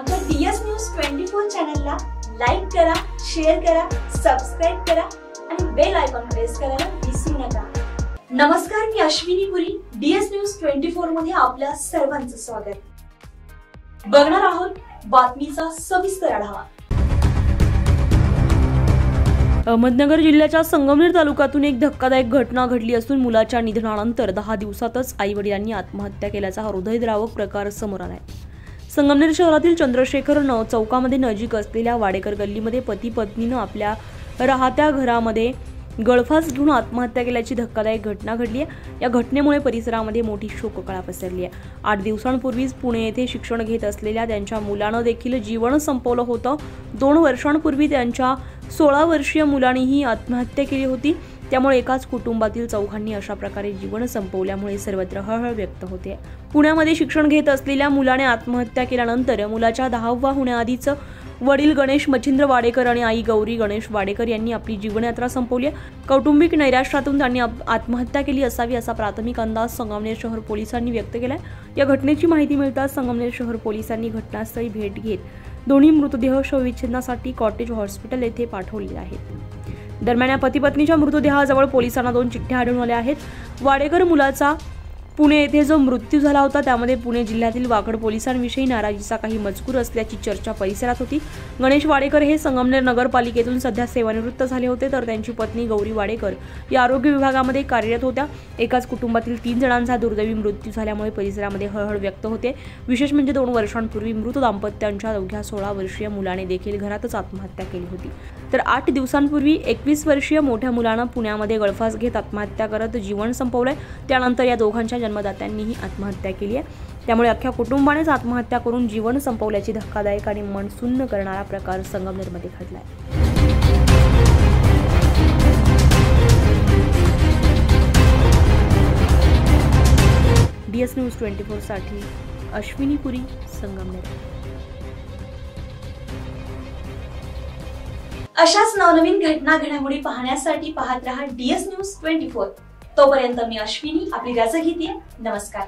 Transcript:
आमच्या DS news 24 चॅनलला like करा, शेअर करा, सबस्क्राइब करा आणि बेल आयकॉन प्रेस करायला विसरू नका। नमस्कार, मी अश्विनी पुरी, डीएस न्यूज 24 मध्ये आपल्या सर्वांचं स्वागत। बघणार आहोत बातमीचा सविस्तर आढावा। अहमदनगर जिल्ह्याच्या संगमनेर तालुक्यातून एक धक्कादायक घटना घडली असून मुलाच्या निधनानंतर 10 दिवसातच आई-वडिलांनी आत्महत्या केल्याचा हृदयद्रावक प्रकार समोर आलाय। संगमनेर शहरातील चंद्रशेखर चौकामध्ये नजीक असलेल्या वाडेकर गल्लीमध्ये पती पत्नीनं आपल्या राहत्या घरामध्ये गळफास घेऊन आत्महत्या केल्याची धक्कादायक घटना घडली आहे। या घटनेमुळे परिसरामध्ये मोठी शोककळा पसरली आहे। 8 दिवसांपूर्वीच पुणे येथे शिक्षण घेत असलेल्या त्यांच्या मुलानं देखील जीवन संपवलं होतं। 2 वर्षांपूर्वी त्यांच्या 16 वर्षीय मुलानेही आत्महत्या केली होती। त्यामुळे एकाच कुटुंबातील चौघांनी अशा प्रकारे जीवन संपवल्यामुळे सर्वत्र हळहळ व्यक्त होते। पुण्यामध्ये शिक्षण घेत असलेल्या मुलाने आत्महत्या केल्यानंतर मुलाच्या 10वा होण्याआधीच वडील गणेश मच्छिंद्र वाडेकर आणि आई गौरी गणेश वाडेकर यांनी आपली जीवनयात्रा संपवली। कौटुंबिक नैराश्यातून त्यांनी आत्महत्या केली असावी असा प्राथमिक अंदाज संगमनेर शहर पोलिसांनी व्यक्त केलाय। या घटनेची माहिती मिळताच संगमनेर शहर पोलिसांनी घटनास्थळी भेट घेत दोन्ही मृतदेह शवविच्छेदनासाठी कॉटेज हॉस्पिटल येथे पाठवले आहेत। दरम्यान या पती पत्नीच्या मृतदेहाजवळ पोलिसांना 2 चिठ्ठ्या आढळून आल्या आहेत। वाडेकर मुलाचा पुणे येथे जो मृत्यू झाला होता त्यामध्ये पुणे जिल्ह्यातील वाकड पोलिसांविषयी नाराजीचा काही मजकूर असल्याची चर्चा परिसरात होती। गणेश वाडेकर हे संगमनेर नगरपालिकेतून सध्या सेवानिवृत्त झाले होते, तर त्यांची पत्नी गौरी वाडेकर या आरोग्य विभागामध्ये कार्यरत होत्या। एकाच कुटुंबातील 3 जणांचा दुर्दैवी मृत्यू झाल्यामुळे परिसरामध्ये हळहळ व्यक्त होते। विशेष म्हणजे 2 वर्षांपूर्वी मृत दाम्पत्यांच्या अवघ्या 16 वर्षीय मुलाने देखील घरातच आत्महत्या केली होती, तर 8 दिवसांपूर्वी 21 वर्षीय मोठ्या मुलानं पुण्यामध्ये गळफास घेत आत्महत्या करत जीवन संपवलंय। त्यानंतर या दोघांच्या जन्मदात्यांनीही आत्महत्या केली आहे। त्यामुळे अख्ख्या कुटुंबानेच आत्महत्या करून जीवन संपवल्याची धक्कादायक आणि मन सुन्न करणारा प्रकार संगमनेरमध्ये घडलाय। डीएस न्यूज 24 साठी अश्विनी पुरी, संगमनेर। अशाच नवनवीन घटना घडामोडी पाहण्यासाठी पाहत रहा डीएस न्यूज 24। तोपर्यंत मी अश्विनी आपली रजा घेते। नमस्कार।